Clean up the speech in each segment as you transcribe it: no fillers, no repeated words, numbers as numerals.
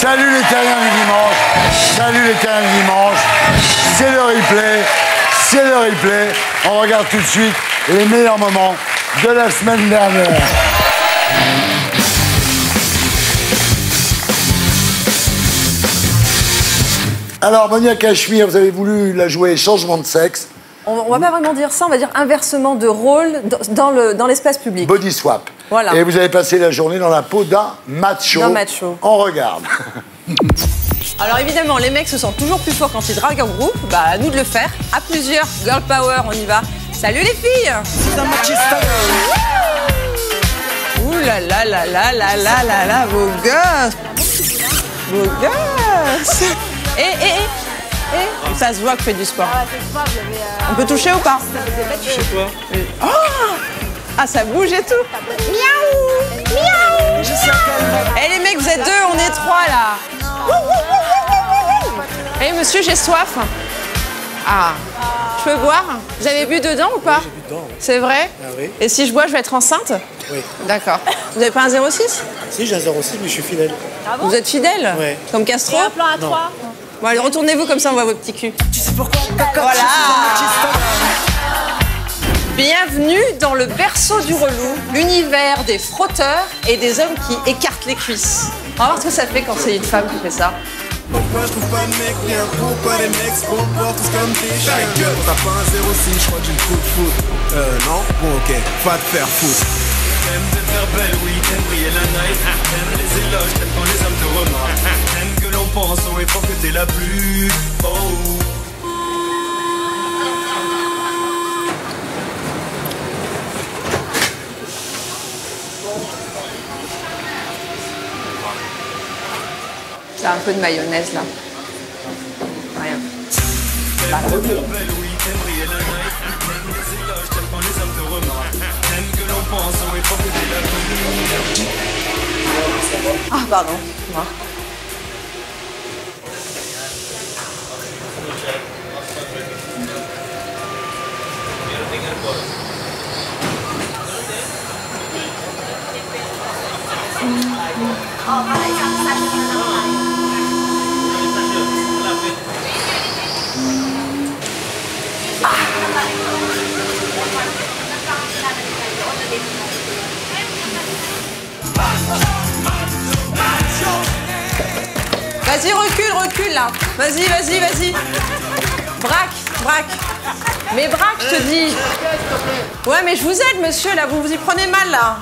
Salut les terriens du dimanche. Salut les terriens du dimanche. C'est le replay. C'est le replay. On regarde tout de suite les meilleurs moments de la semaine dernière. Alors, Monia Cachemire, vous avez voulu la jouer changement de sexe. On va pas vraiment dire ça, on va dire inversement de rôle dans l'espace public. Body swap. Voilà. Et vous avez passé la journée dans la peau d'un macho. D'un macho. On regarde. Alors évidemment, les mecs se sentent toujours plus forts quand ils draguent en groupe. Bah, à nous de le faire. À plusieurs, girl power, on y va. Salut les filles. Ouh là là là là là là là là, vos gosses. Vos gosses. Ça se voit que vous faites du sport. On peut toucher ou pas? Toucher quoi? Oh, ah, ça bouge et tout. Miaou. Miaou. Eh les mecs, vous êtes deux, on est trois là. Eh monsieur, j'ai soif. Ah, je peux boire? Vous avez bu dedans ou pas? J'ai bu dedans. C'est vrai? Ah oui. Et si je bois, je vais être enceinte? Oui. D'accord. Vous n'avez pas un 06? Si, j'ai un 06, mais je suis fidèle. Ah bon? Vous êtes fidèle? Ouais. Comme Castro? Un plan à 3. Bon, allez, retournez-vous comme ça, on voit vos petits culs. Tu sais pourquoi? Voilà. Bienvenue dans le berceau du relou, l'univers des frotteurs et des hommes qui écartent les cuisses. On va voir ce que ça fait quand c'est une femme qui fait ça. Pourquoi je trouve pas de mec bien? Pourquoi les mecs se comportent tous comme des chiens? T'as pas un 06, je crois que j'ai une coup de foot. Non? Bon, ok, va te faire foutre. T'aimes te faire belle, oui, t'aimes briller la night. T'aimes les éloges, t'aimes quand les hommes te remarquent. T'aimes que l'on pense au effort que t'es la plus. Oh. C'est un peu de mayonnaise là. Rien. Voilà. Ah pardon. Moi. Vas-y, recule là. Vas-y. Braque. Mais braque, je te dis. Ouais, mais je vous aide, monsieur, là, vous y prenez mal, là.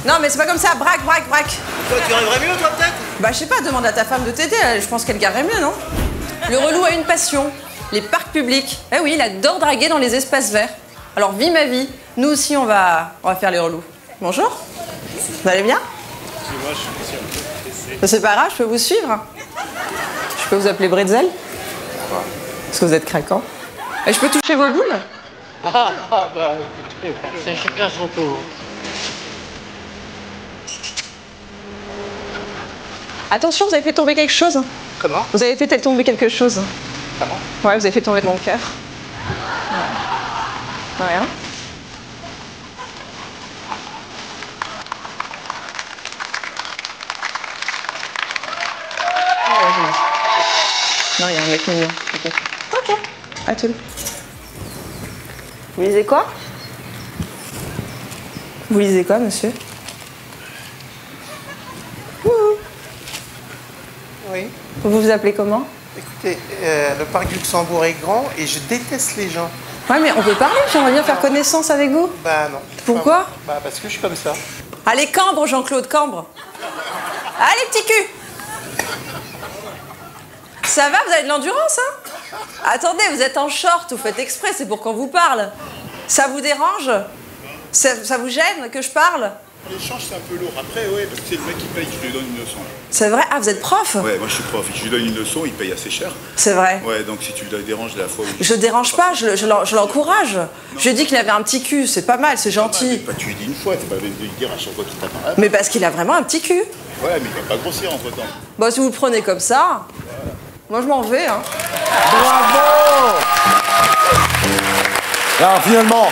Non, mais c'est pas comme ça, braque. Toi, tu arriverais mieux, toi, peut-être? Bah, je sais pas, demande à ta femme de t'aider, je pense qu'elle garerait mieux, non? Le relou a une passion, les parcs publics. Eh oui, il adore draguer dans les espaces verts. Alors, vis ma vie, nous aussi, on va faire les relous. Bonjour. Vous allez bien? Excusez-moi, je suis sûr. C'est pas grave, je peux vous suivre. Je peux vous appeler Bretzel? Parce que vous êtes craquant. Et je peux toucher vos boules? Bah, écoutez, c'est chacun son tour. Attention, vous avez fait tomber quelque chose. Comment? Vous avez fait tomber quelque chose. Comment? Ouais, vous avez fait tomber mon cœur. Ouais. Rien. Non, il y a un mec mignon. Ok. À tout. Vous lisez quoi? Vous lisez quoi, monsieur? Oui. Vous vous appelez comment? Écoutez, le parc du Luxembourg est grand et je déteste les gens. Ouais, mais on peut parler, j'aimerais bien faire connaissance avec vous. Bah non. Pourquoi? Bah parce que je suis comme ça. Allez, cambre, Jean-Claude, cambre. Allez, petit cul. Ça va, vous avez de l'endurance, hein? Attendez, vous êtes en short, vous faites exprès, c'est pour qu'on vous parle. Ça vous dérange? Ça vous gêne que je parle? L'échange, c'est un peu lourd. Après, ouais, parce que c'est le mec qui paye, je lui donne une leçon. C'est vrai? Ah, vous êtes prof? Ouais, moi je suis prof. Je lui donne une leçon, il paye assez cher. C'est vrai. Ouais, donc si tu le déranges la fois où... Je dérange pas, je l'encourage. Je lui dis qu'il avait un petit cul, c'est pas mal, c'est gentil. Bah, tu lui dis une fois, t'es pas obligé de lui dire à chaque fois qu'il t'apparaît. Mais parce qu'il a vraiment un petit cul. Ouais, mais il va pas grossir entre temps. Bon, si vous le prenez comme ça, moi je m'en vais, hein. Bravo! Alors finalement,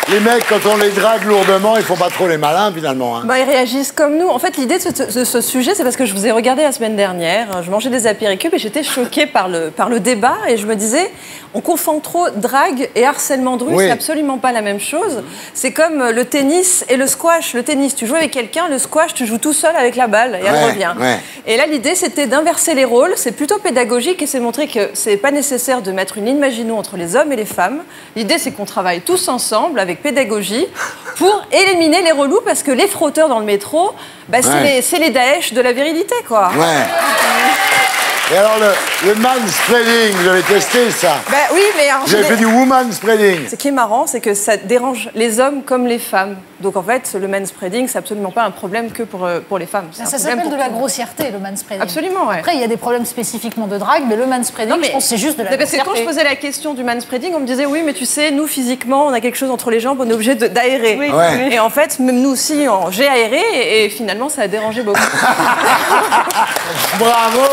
les mecs, quand on les drague lourdement, ils font pas trop les malins, finalement. Hein. Bah, ils réagissent comme nous. En fait, l'idée de ce sujet, c'est parce que je vous ai regardé la semaine dernière. Je mangeais des apéricubes et j'étais choquée par le débat. Et je me disais, on confond trop drague et harcèlement de rue. Oui. C'est absolument pas la même chose. C'est comme le tennis et le squash. Le tennis, tu joues avec quelqu'un. Le squash, tu joues tout seul avec la balle et elle revient. Ouais. Et là, l'idée, c'était d'inverser les rôles. C'est plutôt pédagogique et c'est montrer que c'est pas nécessaire de mettre une ligne Maginot entre les hommes et les femmes. L'idée, c'est qu'on travaille tous ensemble avec pédagogie pour éliminer les relous parce que les frotteurs dans le métro, bah, c'est les Daesh de la virilité, quoi. Ouais. Et alors, le manspreading, vous avez testé ça? Bah oui, mais... Vous avez fait du woman spreading. Ce qui est marrant, c'est que ça dérange les hommes comme les femmes. Donc en fait, le manspreading, c'est absolument pas un problème que pour les femmes. Ça s'appelle de la grossièreté, le manspreading. Absolument, ouais. Après, il y a des problèmes spécifiquement de drague, mais le manspreading, je pense que c'est juste de la grossièreté. Parce que quand je posais la question du manspreading, on me disait, oui, mais tu sais, nous, physiquement, on a quelque chose entre les jambes, on est obligé d'aérer. Oui. Ouais. Et en fait, même nous aussi, j'ai aéré, et finalement, ça a dérangé beaucoup. Bravo!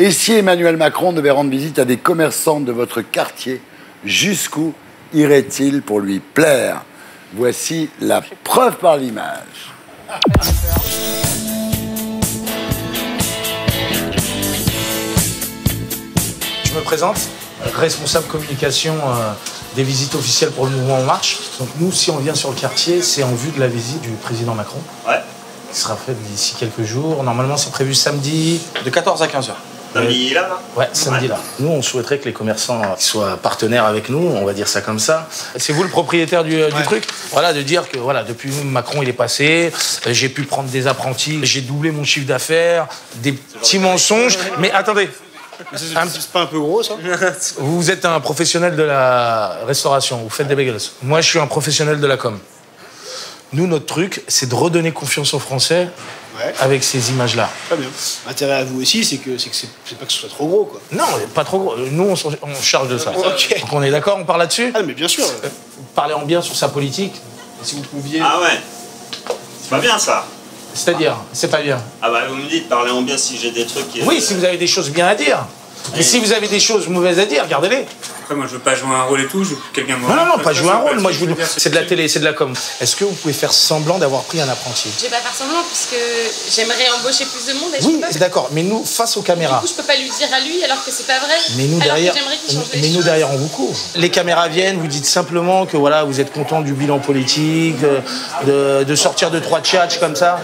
Et si Emmanuel Macron devait rendre visite à des commerçants de votre quartier, jusqu'où irait-il pour lui plaire? Voici la preuve par l'image. Je me présente, responsable communication des visites officielles pour le mouvement En Marche. Donc nous, si on vient sur le quartier, c'est en vue de la visite du président Macron. Ouais. Qui sera faite d'ici quelques jours. Normalement, c'est prévu samedi de 14 à 15h. Samedi là, là? Ouais, samedi là. Nous, on souhaiterait que les commerçants soient partenaires avec nous, on va dire ça comme ça. C'est vous le propriétaire du truc? Voilà, de dire que voilà, depuis Macron il est passé, j'ai pu prendre des apprentis, j'ai doublé mon chiffre d'affaires, des petits mensonges. Mais attendez. C'est pas un peu gros, ça? Vous êtes un professionnel de la restauration, vous faites des bagels. Moi, je suis un professionnel de la com. Nous, notre truc, c'est de redonner confiance aux Français avec ces images-là. Très bien. L'intérêt à vous aussi, c'est pas que ce soit trop gros, quoi. Non, pas trop gros. Nous, on charge de ça. Ok. Donc on est d'accord, on parle là-dessus? Ah, mais bien sûr. Parler en bien sur sa politique. Si vous pouviez... Ah ouais. C'est pas bien, ça. C'est-à-dire, c'est pas bien. Ah bah, vous me dites, parlez en bien si j'ai des trucs... Oui, si vous avez des choses bien à dire. Mais si vous avez des choses mauvaises à dire, gardez-les. Après, moi, je veux pas jouer un rôle et tout, je veux que quelqu'un me... Non, pas jouer un rôle. Moi, je vous... C'est de la télé, c'est de la com. Est-ce que vous pouvez faire semblant d'avoir pris un apprenti? Je vais pas faire semblant, puisque j'aimerais embaucher plus de monde et je Oui, peux pas. d'accord, mais nous, face aux caméras. Du coup, je peux pas lui dire à lui alors que c'est pas vrai. Mais nous, alors derrière, que j'aimerais qu'il change les choses. on vous court. Les caméras viennent, vous dites simplement que voilà, vous êtes content du bilan politique, de sortir de 3 tchatchs comme ça.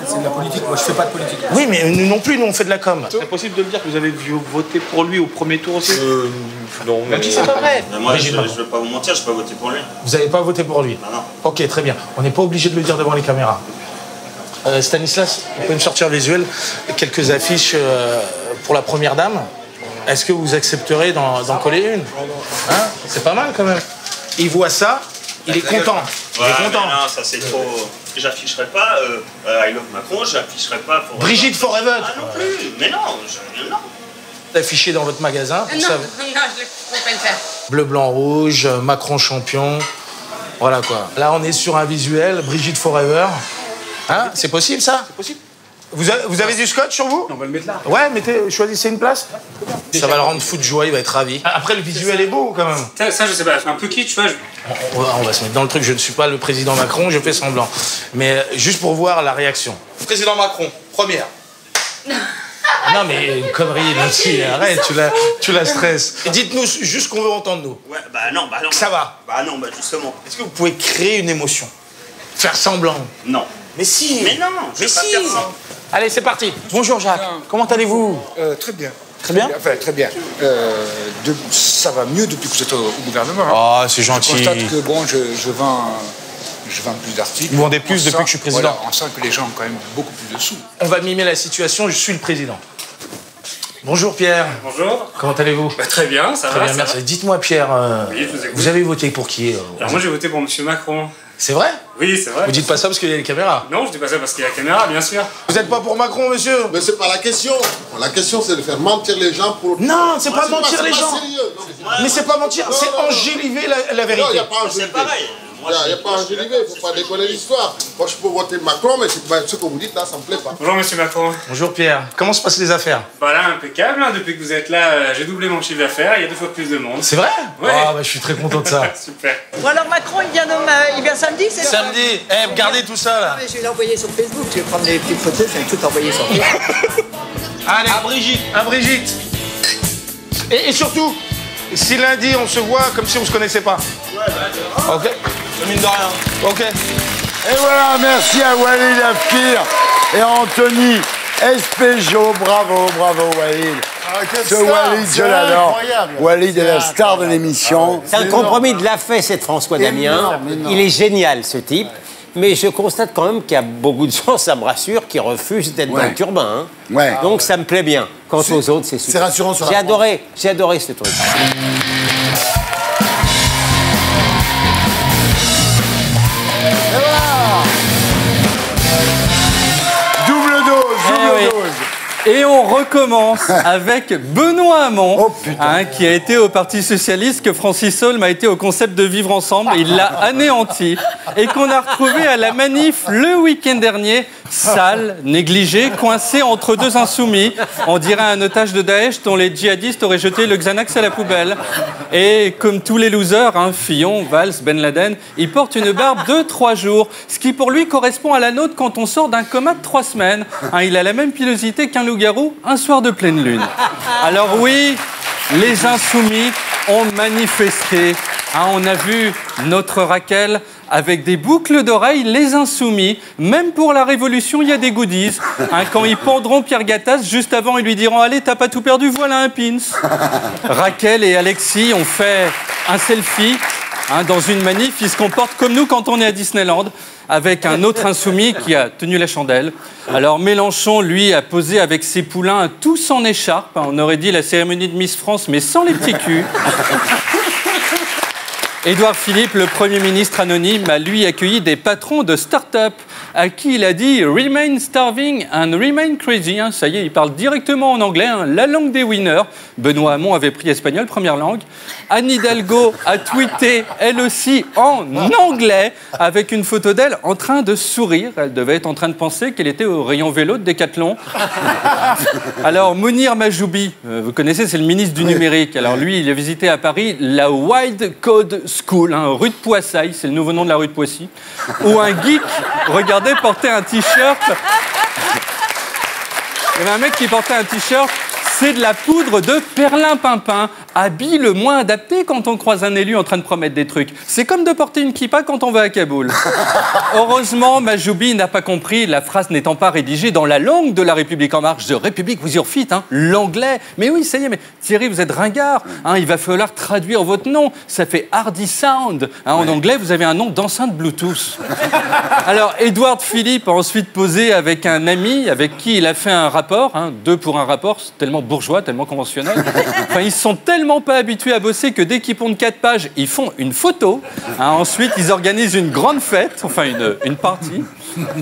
C'est de la politique, moi je fais pas de politique. Oui, mais nous non plus, nous on fait de la com. C'est possible de me dire que vous avez voté pour lui au premier tour aussi? Non, mais... Même si c'est pas vrai. Moi, je veux pas vous mentir, je vais pas voter pour lui. Vous n'avez pas voté pour lui? Ah non. Ok, très bien. On n'est pas obligé de le dire devant les caméras. Stanislas, vous pouvez me sortir visuel quelques affiches pour la première dame. Est-ce que vous accepterez d'en coller une? Hein? C'est pas mal quand même. Il voit ça, il est content. Il est content. Non, ça c'est trop... J'afficherai pas I love Macron, j'afficherai pas... Brigitte Forever. Ah non plus, mais non, non. Affiché dans votre magasin. Non, je ne peux pas le faire. Bleu, blanc, rouge, Macron champion. Voilà quoi. Là, on est sur un visuel, Brigitte Forever. Hein? C'est possible ça? C'est possible. Vous avez du scotch sur vous? On va le mettre là. Ouais, choisissez une place. Ça va le rendre fou de joie, il va être ravi. Après, le visuel est beau quand même. Ça je sais pas, c'est un peu kitsch, tu vois. On va se mettre dans le truc, je ne suis pas le président Macron, je fais semblant. Mais juste pour voir la réaction. Président Macron, première. Non mais une connerie, là-dessus, arrête, tu la stresses. Dites-nous juste ce qu'on veut entendre, nous. Ouais, bah non. Ça va? Bah non, bah justement. Est-ce que vous pouvez créer une émotion? Faire semblant? Non. Mais si. Mais non, je vais pas faire ça. Allez, c'est parti. Bonjour Jacques, comment allez-vous? Très bien. Très bien? Enfin, très bien. Ça va mieux depuis que vous êtes au gouvernement. Hein. Ah, c'est gentil. Je constate que bon, je vends plus d'articles. Vous vendez plus depuis que je suis président? Voilà, on sent que les gens ont quand même beaucoup plus de sous. On va mimer la situation, je suis le président. Bonjour Pierre. Bonjour. Comment allez-vous? Très bien, ça va. Très bien, merci. Dites-moi Pierre, oui, je vous écoute. vous avez voté pour qui? Alors moi j'ai voté pour M. Macron. C'est vrai? Oui, c'est vrai. Vous dites pas ça parce qu'il y a les caméras? Non, je dis pas ça parce qu'il y a la caméra, bien sûr. Vous n'êtes pas pour Macron, monsieur? Mais c'est pas la question. La question, c'est de faire mentir les gens pour... Non, c'est pas mentir les gens. Sérieux. Mais c'est pas mentir, c'est enjoliver la vérité. Non, il n'y a pas C'est pareil. Il n'y a pas à enjoliver, il ne faut pas déconner l'histoire. Moi, je peux voter Macron, mais ce que vous dites là, ça ne me plaît pas. Bonjour, monsieur Macron. Bonjour Pierre. Comment se passent les affaires? Bah là, impeccable. Hein. Depuis que vous êtes là, j'ai doublé mon chiffre d'affaires. Il y a 2 fois plus de monde. C'est vrai? Ouais. Ah, bah, je suis très content de ça. Super. Bon alors Macron, il vient samedi, c'est ça? Samedi. Eh, regardez tout ça là. Je vais l'envoyer sur Facebook. Je vais prendre des petites photos, je vais tout envoyer sur Facebook. Allez. À Brigitte. Et surtout, si lundi on se voit comme si on se connaissait pas. Ouais, bah, ok. Mine de rien. Ok. Et voilà, merci à Walid Afkir et à Anthony Espejo. Bravo, bravo Walid. Ce Walid, je l'adore. Walid est la star de l'émission. C'est un compromis de la fait, cette François Damien. Il est génial, ce type. Mais je constate quand même qu'il y a beaucoup de gens, ça me rassure, qui refusent d'être dans le turbin. Hein. Ouais. Donc ça me plaît bien. Quant aux autres, c'est super. C'est rassurant sur la J'ai adoré ce truc. Double dose. Et on recommence avec Benoît Hamon, qui a été au Parti Socialiste, que Francis Holm a été au concept de vivre ensemble. Il l'a anéanti et qu'on a retrouvé à la manif le week-end dernier, sale, négligé, coincé entre 2 insoumis. On dirait un otage de Daesh dont les djihadistes auraient jeté le Xanax à la poubelle. Et comme tous les losers, Fillon, Valls, Ben Laden, il porte une barbe de 3 jours, ce qui pour lui correspond à la nôtre quand on sort d'un coma de 3 semaines. Il a la même pilosité qu'un loup-garou un soir de pleine lune. Alors oui, les insoumis ont manifesté. On a vu notre Raquel avec des boucles d'oreilles, les insoumis. Même pour la Révolution, il y a des goodies. Quand ils pendront Pierre Gattaz, juste avant, ils lui diront « Allez, t'as pas tout perdu, voilà un pins ». Raquel et Alexis ont fait un selfie dans une manif. Ils se comportent comme nous quand on est à Disneyland, avec un autre insoumis qui a tenu la chandelle. Alors Mélenchon, lui, a posé avec ses poulains tous en écharpe. On aurait dit la cérémonie de Miss France, mais sans les petits culs. Édouard Philippe, le Premier ministre anonyme, a lui accueilli des patrons de start-up à qui il a dit « Remain starving and remain crazy ». Ça y est, il parle directement en anglais, la langue des winners. Benoît Hamon avait pris espagnol, première langue. Anne Hidalgo a tweeté, elle aussi, en anglais, avec une photo d'elle en train de sourire. Elle devait être en train de penser qu'elle était au rayon vélo de Décathlon. Alors, Mounir Majoubi, vous connaissez, c'est le ministre du numérique. Alors lui, il a visité à Paris la Wild Code School, rue de Poissailles, c'est le nouveau nom de la rue de Poissy, où un geek, regardez, portait un t-shirt. Il y avait un mec qui portait un t-shirt. C'est de la poudre de perlimpinpin, habit le moins adapté quand on croise un élu en train de promettre des trucs. C'est comme de porter une kippa quand on va à Kaboul. Heureusement, Majoubi n'a pas compris, la phrase n'étant pas rédigée dans la langue de La République En Marche, The Republic with your feet, l'anglais. Mais oui, ça y est, mais Thierry, vous êtes ringard, il va falloir traduire votre nom. Ça fait Hardy Sound. En anglais, vous avez un nom d'enceinte Bluetooth. Alors, Édouard Philippe a ensuite posé avec un ami avec qui il a fait un rapport, 2 pour un rapport, c'est tellement bourgeois, tellement conventionnel. Ils sont tellement pas habitués à bosser que dès qu'ils pondent 4 pages, ils font une photo. Ensuite, ils organisent une grande fête, une partie.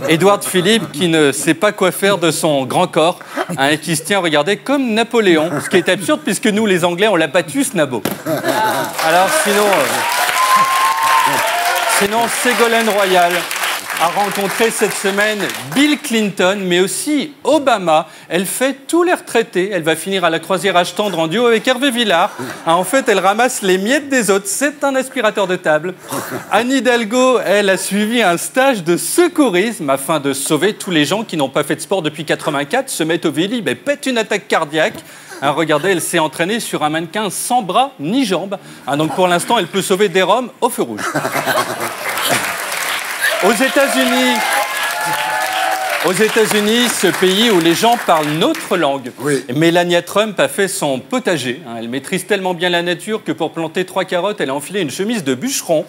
Édouard Philippe qui ne sait pas quoi faire de son grand corps et qui se tient, regardez, comme Napoléon. Ce qui est absurde puisque nous, les Anglais, on l'a battu, ce nabo. Alors sinon Ségolène Royal a rencontré cette semaine Bill Clinton, mais aussi Obama. Elle fait tous les retraités. Elle va finir à la croisière âge tendre en duo avec Hervé Villard. En fait, elle ramasse les miettes des autres. C'est un aspirateur de table. Anne Hidalgo, elle, a suivi un stage de secourisme afin de sauver tous les gens qui n'ont pas fait de sport depuis 84, se mettent au Vélib et pètent une attaque cardiaque. Regardez, elle s'est entraînée sur un mannequin sans bras ni jambes. Donc pour l'instant, elle peut sauver des Roms au feu rouge. Aux États-Unis, ce pays où les gens parlent notre langue, Melania Trump a fait son potager. Elle maîtrise tellement bien la nature que pour planter 3 carottes, elle a enfilé une chemise de bûcheron.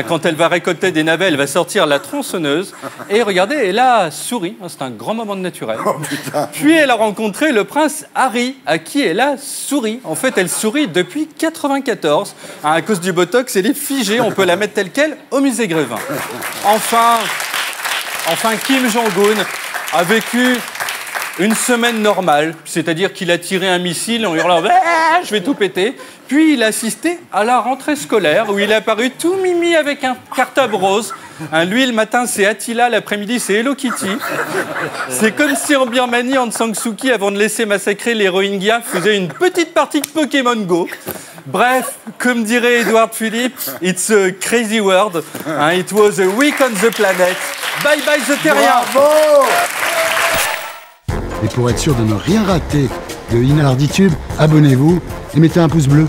Quand elle va récolter des navets, elle va sortir la tronçonneuse. Et regardez, elle a souri. C'est un grand moment de naturel. Puis elle a rencontré le prince Harry, à qui elle a souri. En fait, elle sourit depuis 1994. À cause du Botox, elle est figée. On peut la mettre telle quelle au musée Grévin. Enfin, Kim Jong-un a vécu Une semaine normale, c'est-à-dire qu'il a tiré un missile en hurlant « je vais tout péter ». Puis il a assisté à la rentrée scolaire où il est apparu tout mimi avec un cartable rose. Lui, le matin, c'est Attila, l'après-midi, c'est Hello Kitty. C'est comme si en Birmanie, Aung San Suu Kyi, avant de laisser massacrer les Rohingyas, faisait une petite partie de Pokémon Go. Bref, comme dirait Edouard Philippe, it's a crazy world. It was a week on the planet. Bye bye the terrien. Bravo! Et pour être sûr de ne rien rater de Inalarditube, abonnez-vous et mettez un pouce bleu.